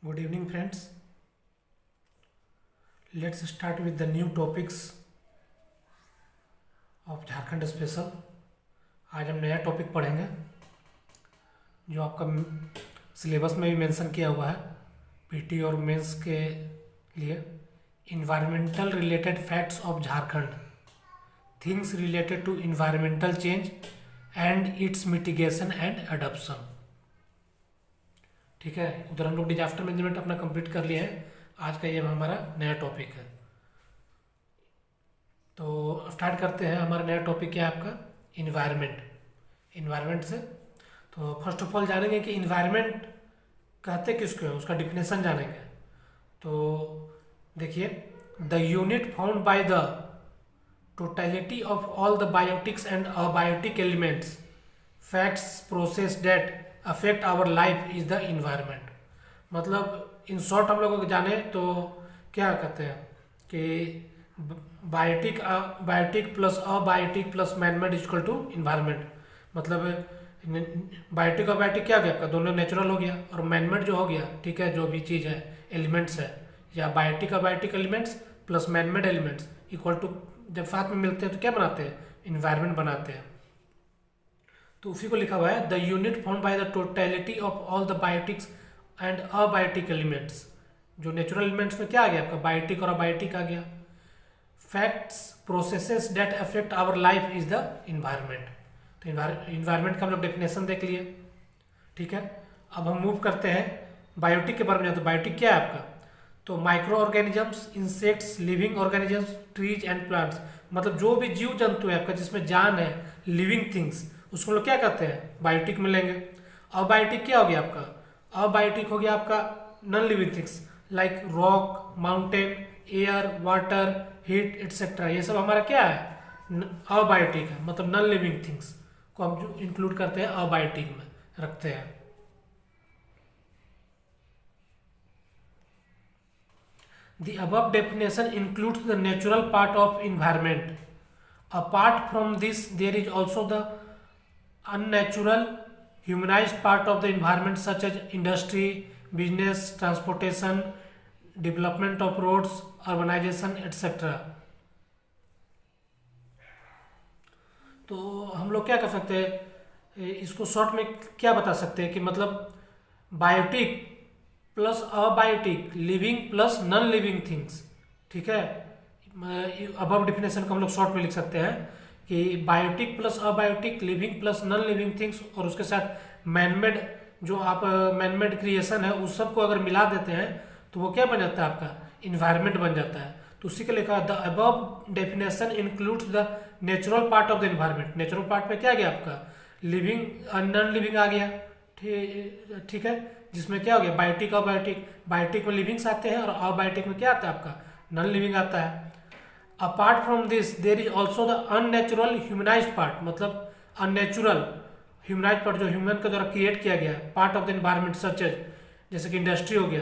Good evening, friends. Let's start with the new topics of Jharkhand special. आज हम नया topic पढ़ेंगे जो आपका सिलेबस में भी मेंशन किया हुआ है पीटी और मेंस के लिए. Environmental related facts of Jharkhand, things related to environmental change and its mitigation and adaption. ठीक है, उधर हम लोग डिजास्टर मैनेजमेंट अपना कंप्लीट कर लिए हैं. आज का ये हमारा नया टॉपिक है. तो स्टार्ट करते हैं. हमारा नया टॉपिक क्या है आपका? इन्वायरमेंट. इन्वायरमेंट से तो फर्स्ट ऑफ ऑल जानेंगे कि इन्वायरमेंट कहते किसको है, उसका डिफिनेशन जानेंगे. तो देखिए, the unit found by the totality of all the biotics and abiotic elements, facts, process that affect our life is the environment. मतलब इन शॉर्ट हम लोग जाने तो क्या कहते हैं कि biotic plus abiotic plus manmade equal to environment. मतलब बायोटिक और बायोटिक क्या हो गया आपका? दोनों नेचुरल हो गया. और मैनमेड जो हो गया, ठीक है, जो भी चीज़ है, एलिमेंट्स है, या बायोटिक और biotic elements plus manmade elements equal to जब साथ में मिलते हैं तो क्या बनाते हैं? इन्वायरमेंट बनाते हैं. तो उसी को लिखा हुआ है the unit found by the totality of all the biotics and abiotic elements. जो नेचुरल एलिमेंट्स में क्या आ गया आपका? बायोटिक और अबायोटिक आ गया. Facts, processes that affect our life is the environment. तो इन्वायरमेंट का हम लोग डेफिनेशन देख लिए. ठीक है, अब हम मूव करते हैं बायोटिक के बारे में. तो बायोटिक क्या है आपका? तो micro organisms, insects, living organisms, trees and plants. मतलब जो भी जीव जंतु है आपका जिसमें जान है, लिविंग थिंग्स, उसको लोग क्या कहते हैं? बायोटिक में लेंगे. अबायोटिक क्या हो गया आपका? अबायोटिक हो गया आपका non living things like rock, mountain, air, water, heat etcetera. ये सब हमारा क्या है? अबायोटिक है. मतलब नॉन लिविंग थिंग्स को हम जो इंक्लूड करते हैं अबायोटिक में रखते हैं. The above definition includes the natural part of environment. Apart from this, there is also the unnatural, humanized part of the environment such as industry, business, transportation, development of roads, urbanization, etc. तो हम लोग क्या कर सकते हैं, इसको short में क्या बता सकते हैं कि मतलब biotic plus abiotic, living plus non living things. ठीक है, अबव डिफिनेशन को हम लोग शॉर्ट में लिख सकते हैं कि biotic plus abiotic, living plus non living things, और उसके साथ मैनमेड, जो आप मैनमेड क्रिएशन है उस सब को अगर मिला देते हैं तो वो क्या बन जाता है आपका? इन्वायरमेंट बन जाता है. तो उसी के लिखा the above definition includes the natural part of the environment. Natural part में क्या आ गया आपका? लिविंग, नॉन लिविंग आ गया. ठीक है, जिसमें क्या हो गया? बायोटिक और बायोटिक. बायोटिक में लिविंग्स आते हैं और अबायोटिक में क्या आता है आपका? नॉन लिविंग आता है. Apart from this there is also the unnatural humanized part. मतलब अननेचुरल ह्यूमनाइज्ड पार्ट जो ह्यूमन के द्वारा क्रिएट किया गया part of the environment such as, जैसे कि इंडस्ट्री हो गया,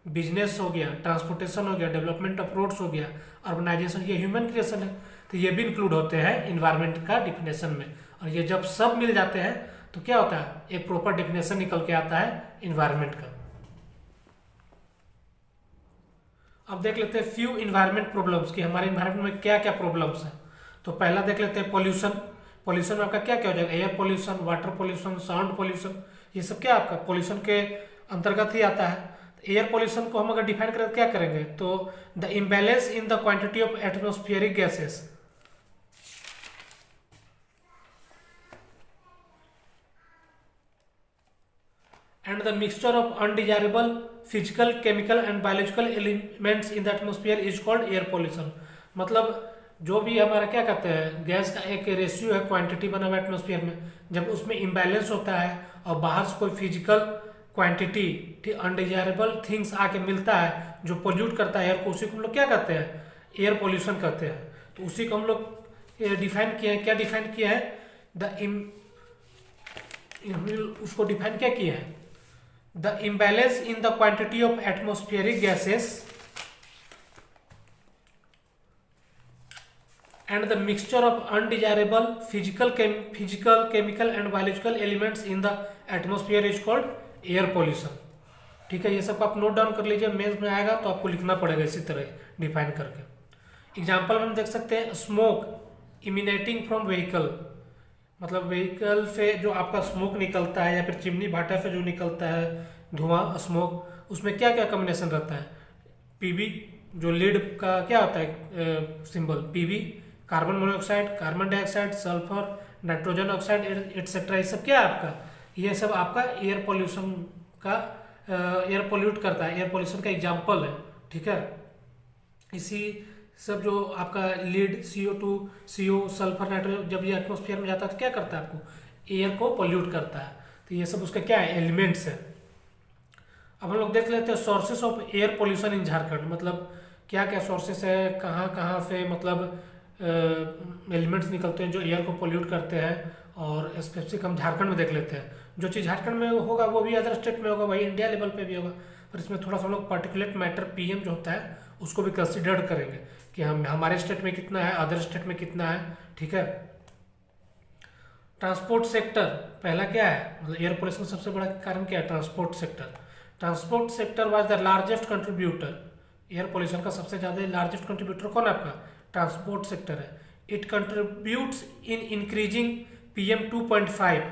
बिजनेस हो गया, ट्रांसपोर्टेशन हो गया, डेवलपमेंट ऑफ रोड्स हो गया, अर्बनाइजेशन, ये ह्यूमन क्रिएशन है. तो ये भी इंक्लूड होते हैं इन्वायरमेंट का डिफिनेशन में. और ये जब सब मिल जाते हैं तो क्या होता है? एक प्रॉपर डेफिनेशन निकल के आता है इन्वायरमेंट का. अब देख लेते हैं फ्यू इन्वायरमेंट प्रॉब्लम्स कि हमारे इन्वायरमेंट में क्या क्या प्रॉब्लम्स हैं. तो पहला देख लेते हैं पॉल्यूशन. पॉल्यूशन में आपका क्या क्या हो जाएगा? Air pollution, water pollution, sound pollution, ये सब क्या आपका पॉल्यूशन के अंतर्गत ही आता है. एयर पॉल्यूशन को हम अगर डिफाइन करें तो क्या करेंगे? तो the imbalance in the quantity of atmospheric gases and the mixture of undesirable physical, chemical and biological elements in the atmosphere is called air pollution. मतलब जो भी हमारा क्या कहते हैं, गैस का एक रेशियो है, क्वांटिटी बना हुआ एटमोस्फियर में, जब उसमें इम्बैलेंस होता है और बाहर से कोई फिजिकल क्वांटिटी, ठीक, अनडिजायरेबल थिंग्स आके मिलता है जो पोल्यूट करता है एयर को, उसी को हम लोग क्या कहते हैं? एयर पोल्यूशन कहते हैं. तो उसी को हम लोग डिफाइन किए हैं. क्या डिफाइन किया है? उसको डिफाइन क्या किया है? The imbalance in the quantity of atmospheric gases and the mixture of undesirable physical, chemical and biological elements in the atmosphere is called air pollution. ठीक है, ये सब आप नोट डाउन कर लीजिए, मेंस में आएगा तो आपको लिखना पड़ेगा इसी तरह डिफाइन करके। एग्जाम्पल में हम देख सकते हैं स्मोक इमिनेटिंग फ्रॉम व्हीकल, मतलब व्हीकल से जो आपका स्मोक निकलता है या फिर चिमनी भाटा से जो निकलता है धुआं स्मोक, उसमें क्या क्या कॉम्बिनेशन रहता है। पीबी जो लीड का क्या होता है symbol, PB, carbon monoxide, carbon dioxide, sulphur, nitrogen oxide etcetera, ये सब क्या है आपका, ये सब आपका एयर पोल्यूशन का एयर पोल्यूट करता है, एयर पोल्यूशन का एग्जाम्पल है। ठीक है, इसी सब जो आपका lead CO2 CO sulphur nitrogen जब ये एटमॉस्फेयर में जाता है तो क्या करता है, आपको एयर को पोल्यूट करता है। तो ये सब उसका क्या है, एलिमेंट्स है। अब हम लोग देख लेते हैं sources of air pollution in Jharkhand, मतलब क्या क्या सोर्सेस है, कहाँ कहाँ से मतलब एलिमेंट्स निकलते हैं जो एयर को पोल्यूट करते हैं। और स्पेसिफिक हम झारखंड में देख लेते हैं, जो चीज़ झारखंड में होगा वो भी अदर स्टेट में होगा, वही इंडिया लेवल पे भी होगा, पर इसमें थोड़ा सा हम लोग पार्टिकुलेट मैटर PM जो होता है उसको भी कंसिडर करेंगे कि हम हमारे स्टेट में कितना है, अदर स्टेट में कितना है। ठीक है, ट्रांसपोर्ट सेक्टर पहला क्या है, मतलब एयर पोल्यूशन का सबसे बड़ा कारण क्या है, transport sector. Transport sector was the largest contributor, air pollution का सबसे ज़्यादा लार्जेस्ट कंट्रीब्यूटर कौन है आपका, ट्रांसपोर्ट सेक्टर है। It contributes in increasing PM 2.5,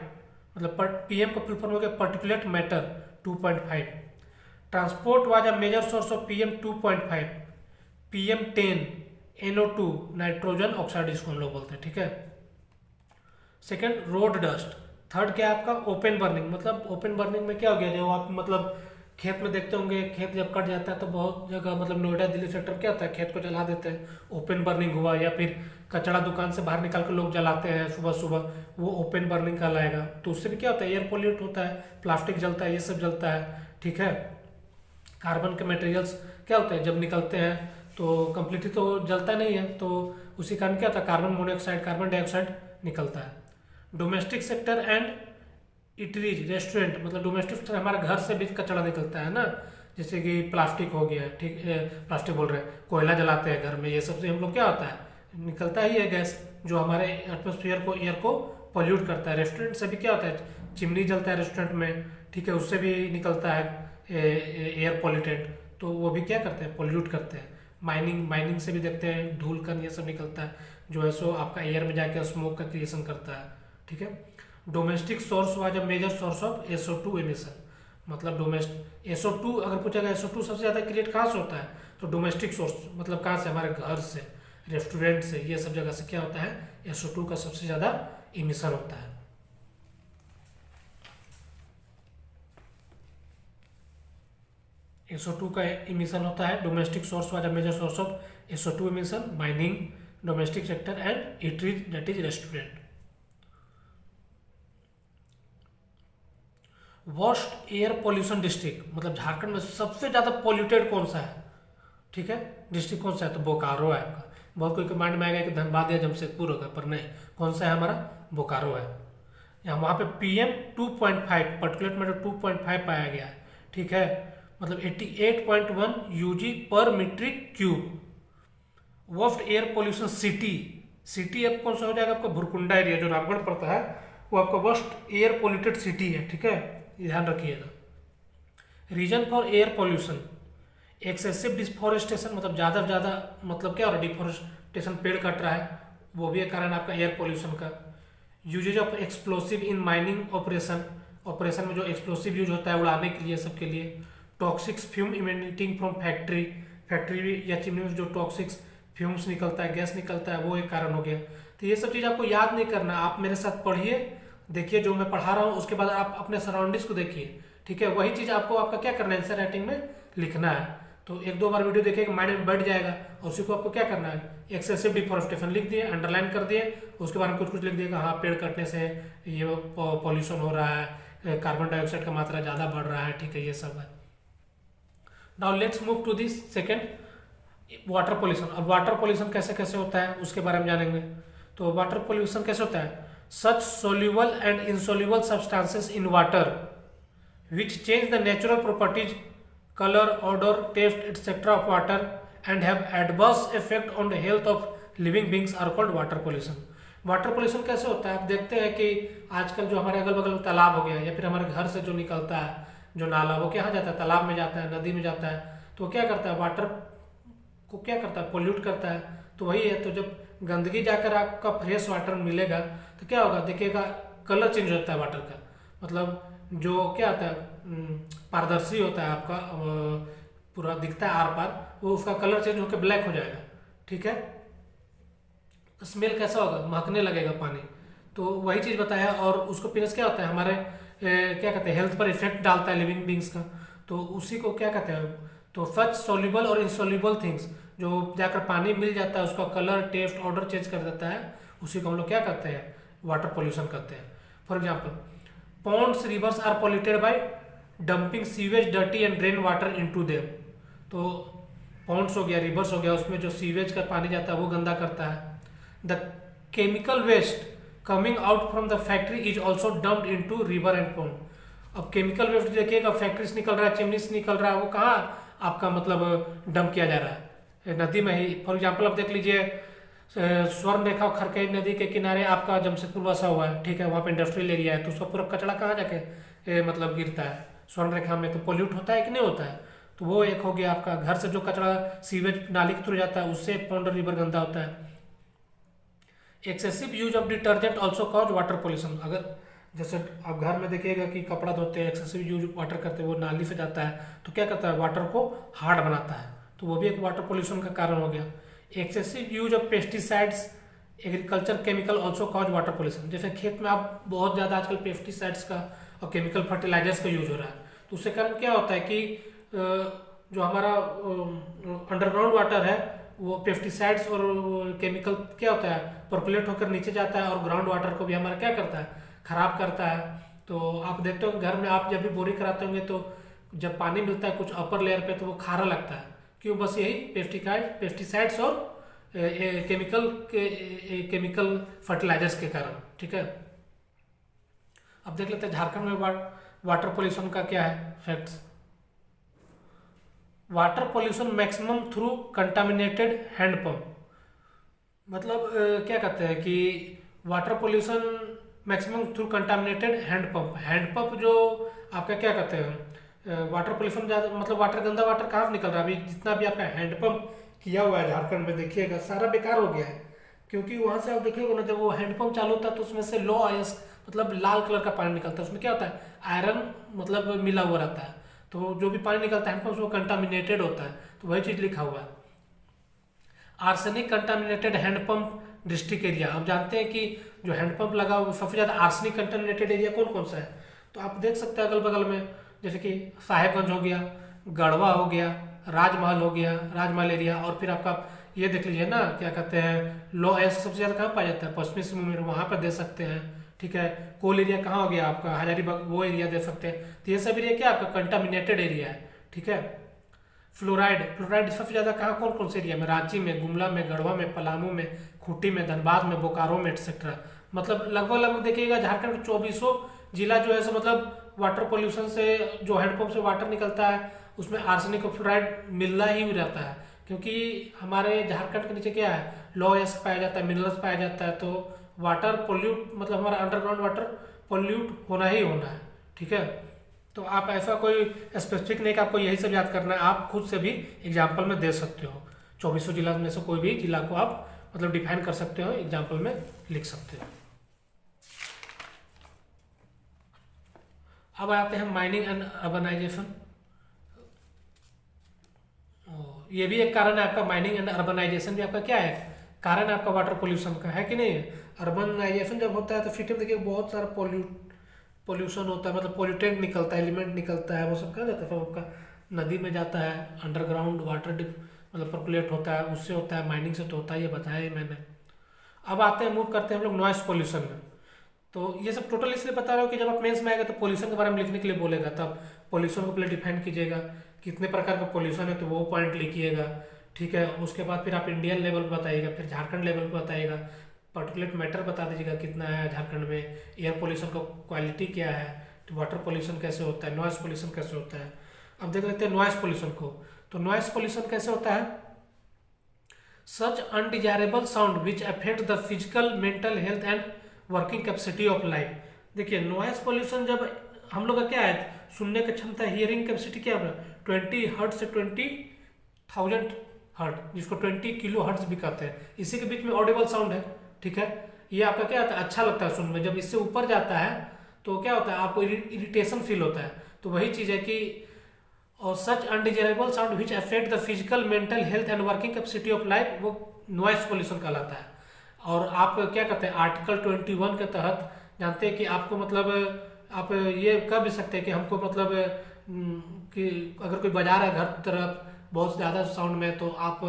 मतलब PM का फुल फॉर्म हो गया particulate matter 2.5। Transport was a major source of PM 2.5, PM10, NO2 nitrogen oxide इसको हम लोग बोलते हैं। ठीक है, सेकेंड रोड डस्ट। थर्ड क्या है आपका, ओपन बर्निंग, मतलब ओपन बर्निंग में क्या हो गया, जो आप मतलब खेत में देखते होंगे, खेत जब कट जाता है तो बहुत जगह मतलब नोएडा दिल्ली सेक्टर क्या होता है, खेत को जला देते हैं, ओपन बर्निंग हुआ। या फिर कचरा दुकान से बाहर निकाल कर लोग जलाते हैं सुबह सुबह, वो ओपन बर्निंग कहलाएगा। तो उससे भी क्या होता है, एयर पोल्यूट होता है, प्लास्टिक जलता है, ये सब जलता है। ठीक है, कार्बन के मटेरियल्स क्या होते हैं जब निकलते हैं तो कंप्लीटली तो जलता नहीं है, तो उसी कारण क्या होता है, कार्बन मोनोऑक्साइड, कार्बन डाइऑक्साइड निकलता है। Domestic sector and eateries, restaurant, मतलब डोमेस्टिक सेक्टर हमारे घर से भी कचरा निकलता है ना, जैसे कि प्लास्टिक हो गया, ठीक है, प्लास्टिक बोल रहे हैं, कोयला जलाते हैं घर में, ये सब से हम लोग क्या होता है, निकलता ही है गैस जो हमारे एटमोसफियर को, एयर को पोल्यूट करता है। रेस्टोरेंट से भी क्या होता है, चिमनी जलता है रेस्टोरेंट में, ठीक है, उससे भी निकलता है एयर पोल्यूटेंट, तो वो भी क्या करते हैं, पोल्यूट करते हैं। माइनिंग से भी देखते हैं धूल कण ये सब निकलता है, जो है सो आपका एयर में जाकर स्मोक का क्रिएशन करता है। ठीक है, domestic source was a major source of SO2 emission, मतलब SO2 अगर पूछेगा SO2 सबसे ज़्यादा क्रिएट कहाँ से होता है, तो डोमेस्टिक सोर्स मतलब कहाँ से, हमारे घर से, रेस्टोरेंट से, ये सब जगह से क्या होता है, SO2 का सबसे ज़्यादा इमिशन होता है। SO2 का इमिशन होता है, domestic source was a major source of SO2 emission, mining, domestic sector and eateries that is restaurant. Worst air pollution district, मतलब झारखंड में सबसे ज़्यादा पोल्यूटेड कौन सा है, ठीक है, डिस्ट्रिक्ट कौन सा है, तो बोकारो है आपका। बहुत कोई माइंड में आएगा कि धनबाद या जमशेदपुर होगा, पर नहीं, कौन सा है हमारा, बोकारो है। यहाँ वहाँ पे PM 2.5 पर्टिकुलेट मैटर 2.5 पाया गया है। ठीक है, मतलब 88.1 UG पर metric cube. Worst air pollution city अब कौन सा हो जाएगा आपका, भुरकुंडा एरिया जो रामगढ़ पड़ता है, वो आपका वर्स्ट एयर पोल्यूटेड सिटी है। ठीक है, ध्यान रखिएगा। Reason for air pollution, excessive deforestation, मतलब ज़्यादा से ज़्यादा मतलब क्या हो रहा है, डिफॉरेस्टेशन, पेड़ कट रहा है, वो भी एक कारण आपका एयर पोल्यूशन का। Usages of explosive in mining operation में जो एक्सप्लोसिव यूज होता है उड़ाने के लिए, सबके लिए। Toxics fume emitting from factory या चिमनी में जो टॉक्सिक्स फ्यूम्स निकलता है, गैस निकलता है, वो एक कारण हो गया। तो ये सब चीज़ आपको याद नहीं करना, आप मेरे साथ पढ़िए, देखिए जो मैं पढ़ा रहा हूँ, उसके बाद आप अपने सराउंडिंग्स को देखिए। ठीक है, वही चीज़ आपको आपका क्या करना है, आंसर राइटिंग में लिखना है। तो एक दो बार वीडियो देखिए, माइंड में बैठ जाएगा, और उसी को आपको क्या करना है, एक्सेसिव डिफॉरेस्टेशन लिख दिए, अंडरलाइन कर दिए, उसके बारे में कुछ कुछ लिख दिएगा, हाँ पेड़ कटने से ये पॉल्यूशन हो रहा है, कार्बन डाइऑक्साइड का मात्रा ज़्यादा बढ़ रहा है। ठीक है, ये सब है। Now let's move to this second, water pollution. अब वाटर पोल्यूशन कैसे कैसे होता है उसके बारे में जानेंगे। तो वाटर पोल्यूशन कैसे होता है, such soluble and insoluble substances in water which change the natural properties, color, odor, taste, etc. of water and have adverse effect on the health of living beings are called water pollution. Water pollution कैसे होता है, आप देखते हैं कि आजकल जो हमारे अगल बगल तालाब हो गया या फिर हमारे घर से जो निकलता है जो नाला वो कहाँ जाता है, तालाब में जाता है, नदी में जाता है, तो वो क्या करता है, वाटर को क्या करता है, पोल्यूट करता है। तो वही है, तो जब गंदगी जाकर आपका फ्रेश वाटर मिलेगा तो क्या होगा, देखिएगा कलर चेंज होता है वाटर का, मतलब जो क्या होता है पारदर्शी होता है आपका, पूरा दिखता है आर पार, वो उसका कलर चेंज होकर ब्लैक हो जाएगा। ठीक है, स्मेल कैसा होगा, महकने लगेगा पानी। तो वही चीज़ बताया, और उसको पीने से क्या होता है, हमारे क्या कहते हैं, हेल्थ पर इफेक्ट डालता है लिविंग बींग्स का। तो उसी को क्या कहते हैं, तो सच सोल्यूबल और इंसोल्यूबल थिंग्स, जो जाकर पानी मिल जाता है उसका कलर टेस्ट ऑर्डर चेंज कर देता है, उसी को हम लोग क्या करते हैं, वाटर पोल्यूशन करते हैं। For example, ponds rivers are polluted by dumping sewage dirty and drain water into them. तो पॉन्ड्स हो गया, रिवर्स हो गया, उसमें जो सीवेज का पानी जाता है वो गंदा करता है। The chemical waste coming out from the factory is also dumped into river and pond. अब केमिकल वेस्ट देखिएगा, फैक्ट्री से निकल रहा है, चिमनी से निकल रहा है, वो कहाँ आपका मतलब डंप किया जा रहा है, नदी में ही। फॉर एग्जाम्पल अब देख लीजिए, स्वर्ण रेखा और खरकई नदी के किनारे आपका जमशेदपुर बसा हुआ है, ठीक है, वहाँ पे इंडस्ट्रियल एरिया है, तो उसका पूरा कचरा कहाँ जाके मतलब गिरता है, स्वर्ण रेखा में, तो पोल्यूट होता है कि नहीं होता है। तो वो एक हो गया आपका, घर से जो कचरा सीवेज नाली के थ्रू जाता है उससे पॉन्ड और रिवर गंदा होता है। Excessive use of detergent also cause water pollution. अगर जैसे आप घर में देखिएगा कि कपड़ा धोते हैं, एक्सेसिव यूज वाटर करते हैं, वो नाली से जाता है तो क्या करता है, वाटर को हार्ड बनाता है, तो वो भी एक वाटर पोल्यूशन का कारण हो गया। Excessive use of pesticides agriculture chemical also cause water pollution. जैसे खेत में आप बहुत ज़्यादा आजकल पेस्टिसाइड्स का और केमिकल फर्टिलाइजर्स का यूज हो रहा है, तो उससे कारण क्या होता है कि जो हमारा अंडरग्राउंड वाटर है वो पेस्टिसाइड्स और केमिकल क्या होता है, परकुलेट होकर नीचे जाता है, और ग्राउंड वाटर को भी हमारा क्या करता है, खराब करता है। तो आप देखते हो घर में आप जब भी बोरिंग कराते होंगे तो जब पानी मिलता है कुछ अपर लेयर पे तो वो खारा लगता है, क्यों, बस यही पेस्टिसाइड्स और केमिकल फर्टिलाइजर्स के कारण। ठीक है, अब देख लेते हैं झारखंड में वाटर पोल्यूशन का क्या है facts. Water pollution maximum through contaminated handpump. मतलब क्या कहते हैं कि water pollution maximum through contaminated handpump. Handpump जो आपका क्या कहते हैं, वाटर पोल्यूशन ज़्यादा, मतलब वाटर गंदा वाटर कहाँ से निकल रहा है, अभी जितना भी आपका हैंडपम्प किया हुआ है झारखंड में देखिएगा सारा बेकार हो गया है, क्योंकि वहाँ से आप देखिएगा ना, जब वो हैंडपम्प चालू होता है तो उसमें से लो आयस मतलब लाल कलर का पानी निकलता है, उसमें क्या होता है, आयरन मतलब मिला हुआ रहता है, तो जो भी पानी निकलता है हैंडपम्प से वो कंटामिनेटेड होता है, तो वही चीज़ लिखा हुआ है। Arsenic contaminated handpump district area. आप जानते हैं कि जो हैंडपम्प लगा हुआ सबसे ज़्यादा आर्सेनिक कंटामिनेटेड एरिया कौन कौन सा है, तो आप देख सकते हैं अगल बगल में, जैसे कि साहेबगंज हो गया, गढ़वा हो गया, राजमहल हो गया, राजमहल एरिया, और फिर आपका ये देख लीजिए ना, क्या कहते हैं, लो एस सबसे ज़्यादा कहाँ पाया जाता है, पश्चिमी सिंहभूम में, वहाँ पर दे सकते हैं। ठीक है, कोल एरिया कहाँ हो गया आपका, हजारीबाग, वो एरिया दे सकते हैं। तो ये सब एरिया क्या आपका कंटामिनेटेड एरिया है। ठीक है, फ्लोराइड सबसे ज़्यादा कहाँ कौन कौन से एरिया में, रांची में, गुमला में, गढ़वा में, पलामू में, खूंटी में, धनबाद में, बोकारो में एक्सेट्रा। मतलब लगभग देखिएगा झारखंड में 2400 जिला जो है सो मतलब वाटर पोल्यूशन से, जो हैंडपम्प से वाटर निकलता है उसमें आर्सेनिक और फ्लोराइड मिलना ही रहता है, क्योंकि हमारे झारखंड के नीचे क्या है, लो एस पाया जाता है, मिनरल्स पाया जाता है, तो वाटर पोल्यूट मतलब हमारा अंडरग्राउंड वाटर पोल्यूट होना ही होना है। ठीक है, तो आप ऐसा कोई स्पेसिफिक नहीं कि आपको यही सब याद करना है, आप खुद से भी एग्जाम्पल में दे सकते हो, 2400 जिला में से कोई भी जिला को आप मतलब डिफाइन कर सकते हो, एग्जाम्पल में लिख सकते हो। अब आते हैं माइनिंग एंड अर्बनाइजेशन। ये भी एक कारण है आपका, माइनिंग एंड अर्बनाइजेशन भी आपका क्या है, कारण है आपका वाटर पोल्यूशन का, है कि नहीं है। अर्बनाइजेशन जब होता है तो फिर देखिए बहुत सारा पोल्यूशन होता है, मतलब पोल्यूटेंट निकलता है, एलिमेंट निकलता है, वो सब कहाँ जाता है, आपका नदी में जाता है, अंडरग्राउंड वाटर मतलब पर्कुलेट होता है, उससे होता है, माइनिंग से तो होता है, ये बताया ही मैंने। अब आते हैं, मूव करते हैं हम लोग नॉइस पोल्यूशन में। तो ये सब टोटल इसलिए बता रहा हूँ कि जब आप मेंस में आएगा तो पोल्यूशन के बारे में लिखने के लिए बोलेगा, तब पोल्यूशन को पहले डिफाइन कीजिएगा, कितने प्रकार का पोल्यूशन है तो वो पॉइंट लिखिएगा। ठीक है, उसके बाद फिर आप इंडियन लेवल पर बताइएगा, फिर झारखंड लेवल पर बताइएगा, पर्टिकुलेट मैटर बता दीजिएगा कितना है झारखंड में, एयर पोल्यूशन का क्वालिटी क्या है, तो वाटर पोल्यूशन कैसे होता है, नॉइस पोल्यूशन कैसे होता है। अब देख लेते हैं नॉइस पोल्यूशन को। तो नॉइस पोल्यूशन कैसे होता है, such undesirable sound which affect the physical mental health and working capacity of life. देखिए नॉइस पोल्यूशन जब हम लोग का क्या है, सुनने की क्षमता, हियरिंग कैपेसिटी क्या है 20 हर्ट्ज से 20,000 हर्ट्ज, जिसको 20 किलो हर्ट्ज भी कहते हैं, इसी के बीच में ऑडिबल साउंड है। ठीक है, ये आपका क्या होता है, अच्छा लगता है सुनने में। जब इससे ऊपर जाता है तो क्या होता है, आपको इरिटेशन फील होता है। तो वही चीज़ है कि और such undesirable sound which affect the physical, mental health and working capacity of life, वो नॉइस पोल्यूशन कहलाता है। और आप क्या कहते हैं, आर्टिकल 21 के तहत जानते हैं कि आपको मतलब आप ये कह भी सकते हैं कि हमको मतलब कि अगर कोई बजा रहा है घर तरफ बहुत ज़्यादा साउंड में, तो आप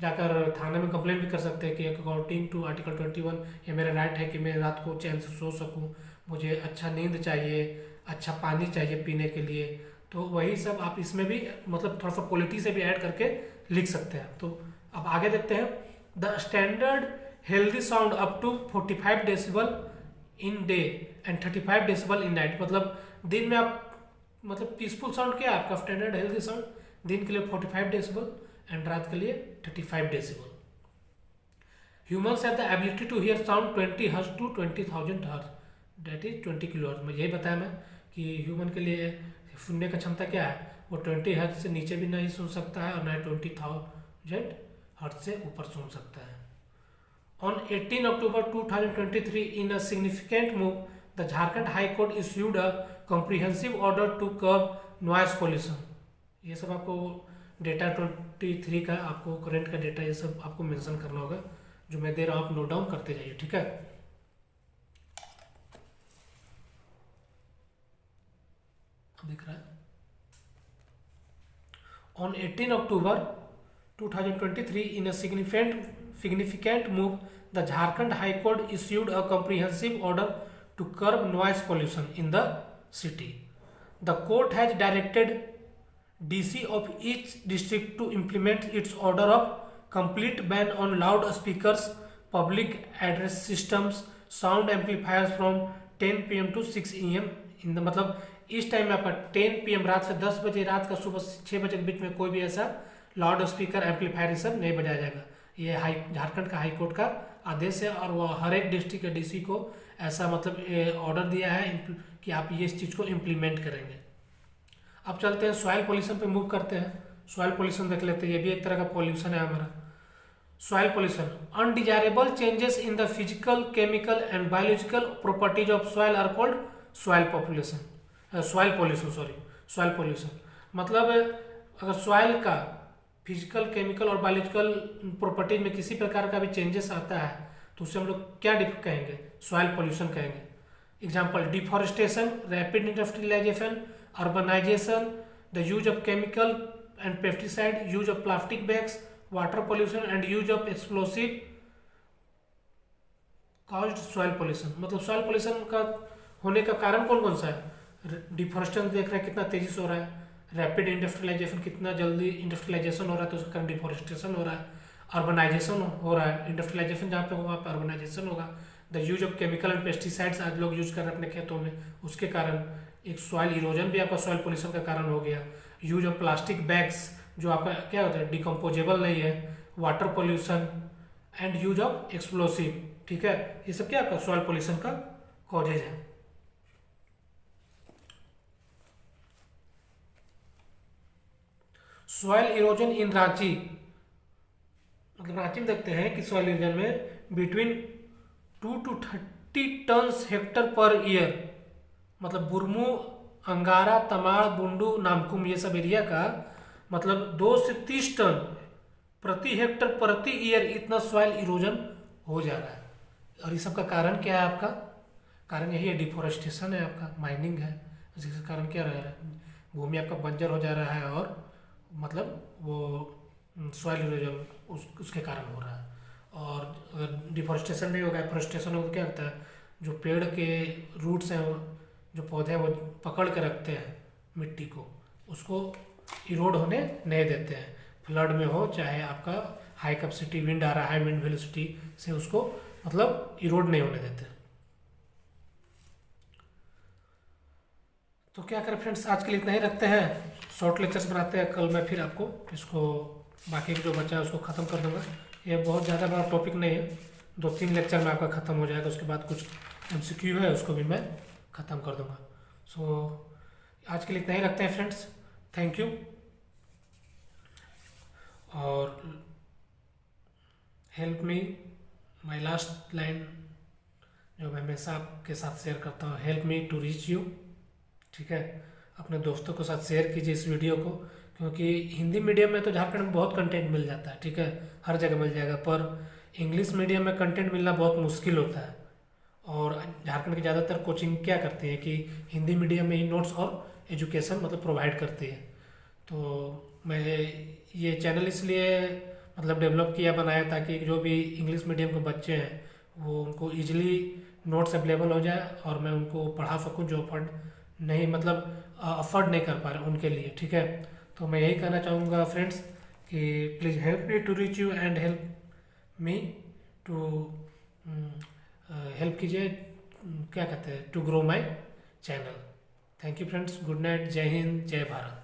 जाकर थाने में कंप्लेंट भी कर सकते हैं कि अकॉर्डिंग टू आर्टिकल 21 ये मेरा राइट है कि मैं रात को चैन से सो सकूं, मुझे अच्छा नींद चाहिए, अच्छा पानी चाहिए पीने के लिए। तो वही सब आप इसमें भी मतलब थोड़ा सा क्वालिटी से भी ऐड करके लिख सकते हैं। तो अब आगे देखते हैं, the standard healthy sound up to 45 decibel in day and 35 decibel in night. मतलब दिन में आप मतलब पीसफुल साउंड क्या है आपका स्टैंडर्ड हेल्दी साउंड, दिन के लिए 45 डेसिबल एंड रात के लिए 35 decibel. Humans have the ability to hear sound 20 hertz to 20,000 hertz, that is 20 kilo hertz. मैं यही बताया मैं कि ह्यूमन के लिए सुनने का क्षमता क्या है, वो 20 हर्ट्ज से नीचे भी नहीं सुन सकता है और न 20,000 हर्ट्ज से ऊपर सुन सकता है। On 18 October 2023 in a significant move the Jharkhand high court issued a comprehensive order to curb noise pollution. ये सब आपको डेटा 23 का आपको करंट का डेटा ये सब आपको मेंशन करना होगा, जो मैं दे रहा हूँ आप नोट डाउन करते जाइए। ठीक है, दिख रहा है। On 18 October 2023 in a significant move the Jharkhand High Court issued a comprehensive order to curb noise pollution in the city. The court has directed DC of each district to implement its order of complete ban on loudspeakers, public address systems, sound amplifiers from 10 PM to 6 AM in the मतलब इस time में आपका 10 PM रात से 10 बजे, रात का सुबह 6 बजे के बीच में कोई भी ऐसा लाउड स्पीकर एम्पलीफायर सब नहीं बजाया जाएगा। ये झारखंड का हाई कोर्ट का आदेश है और वो हर एक डिस्ट्रिक्ट के डीसी को ऐसा मतलब ऑर्डर दिया है कि आप ये इस चीज़ को इम्प्लीमेंट करेंगे। अब चलते हैं सॉइल पोल्यूशन पे मूव करते हैं। सॉइल पोल्यूशन देख लेते हैं, ये भी एक तरह का पोल्यूशन है हमारा। Soil pollution, undesirable changes in the physical, chemical and biological properties of soil are called soil population, soil pollution, sorry soil pollution. मतलब अगर सॉइल का फिजिकल, केमिकल और बायोलॉजिकल प्रॉपर्टीज में किसी प्रकार का भी चेंजेस आता है तो उससे हम लोग क्या कहेंगे, सॉइल पोल्यूशन कहेंगे। Example, deforestation, rapid industrialization, urbanization, the use of chemical and pesticide, use of plastic bags, water pollution and use of explosive caused soil pollution. मतलब सॉइल पोल्यूशन का होने का कारण कौन कौन सा है, डिफॉरेस्टेशन देख रहे हैं कितना तेजी से हो रहा है, रैपिड इंडस्ट्रियलाइजेशन कितना जल्दी इंडस्ट्रियलाइजेशन हो रहा है तो उसके कारण डिफॉरेस्टेशन हो रहा है, अर्बनाइजेशन हो रहा है, इंडस्ट्रियलाइजेशन जहाँ पे होगा वहाँ पे अर्बनाइजेशन होगा, the use of chemical and pesticides आज लोग यूज कर रहे हैं अपने खेतों में, उसके कारण एक सॉइल इरोजन भी आपका सॉइल पोल्यूशन का कारण हो गया। यूज ऑफ प्लास्टिक बैग्स जो आपका क्या होता है डिकम्पोजेबल नहीं है, water pollution and use of explosive. ठीक है, ये सब क्या आपका सॉइल पोल्यूशन का कॉजेज है। सॉइल इरोजन इन रांची, मतलब रांची में देखते हैं कि सॉइल इरोजन में between 2 to 30 tons hectare per year, मतलब बुरमू, अंगारा, तमाड़, बुंडू, नामकुम ये सब एरिया का मतलब 2 से 30 टन प्रति हेक्टर प्रति ईयर इतना सॉइल इरोजन हो जा रहा है। और ये सब का कारण क्या है आपका, कारण यही है डिफोरेस्टेशन है आपका, माइनिंग है, जिसके कारण क्या रह रहा है, भूमि आपका बंजर हो जा रहा है और मतलब वो सॉइल इरोजन उसके कारण हो रहा है। और अगर डिफॉरेस्टेशन नहीं होगा, एफॉरेस्टेशन होगा, क्या होता है जो पेड़ के रूट्स हैं, जो पौधे हैं वो पकड़ के रखते हैं मिट्टी को, उसको इरोड होने नहीं देते हैं। फ्लड में हो चाहे आपका हाई कैपेसिटी विंड आ रहा है, हाई विंड वेलोसिटी से उसको मतलब इरोड नहीं होने देते। तो क्या करें फ्रेंड्स, आज के लिए इतना ही रखते हैं, शॉर्ट लेक्चर्स बनाते हैं। कल मैं फिर आपको इसको बाकी जो बचा है उसको ख़त्म कर दूंगा। ये बहुत ज़्यादा बड़ा टॉपिक नहीं है, 2-3 लेक्चर में आपका ख़त्म हो जाएगा। उसके बाद कुछ MCQ है उसको भी मैं ख़त्म कर दूंगा। सो आज के लिए इतना ही रखते हैं फ्रेंड्स। Thank you. और help me, my last line जो मैं हमेशा आपके साथ शेयर करता हूँ, help me to reach you. ठीक है, अपने दोस्तों के साथ शेयर कीजिए इस वीडियो को, क्योंकि हिंदी मीडियम में तो झारखंड में बहुत कंटेंट मिल जाता है, ठीक है, हर जगह मिल जाएगा, पर इंग्लिश मीडियम में कंटेंट मिलना बहुत मुश्किल होता है। और झारखंड की ज़्यादातर कोचिंग क्या करती है कि हिंदी मीडियम में ही नोट्स और एजुकेशन मतलब प्रोवाइड करती है। तो मैं ये चैनल इसलिए मतलब डेवलप किया, बनाया, ताकि जो भी इंग्लिश मीडियम के बच्चे हैं वो उनको ईजिली नोट्स अवेलेबल हो जाए और मैं उनको पढ़ा सकूं, जो अफोर्ड नहीं मतलब अफोर्ड नहीं कर पा रहे उनके लिए। ठीक है, तो मैं यही कहना चाहूँगा फ्रेंड्स कि please help me to reach you and help me to help कीजिए, क्या कहते हैं, to grow my channel. Thank you friends, good night, जय हिंद, जय भारत।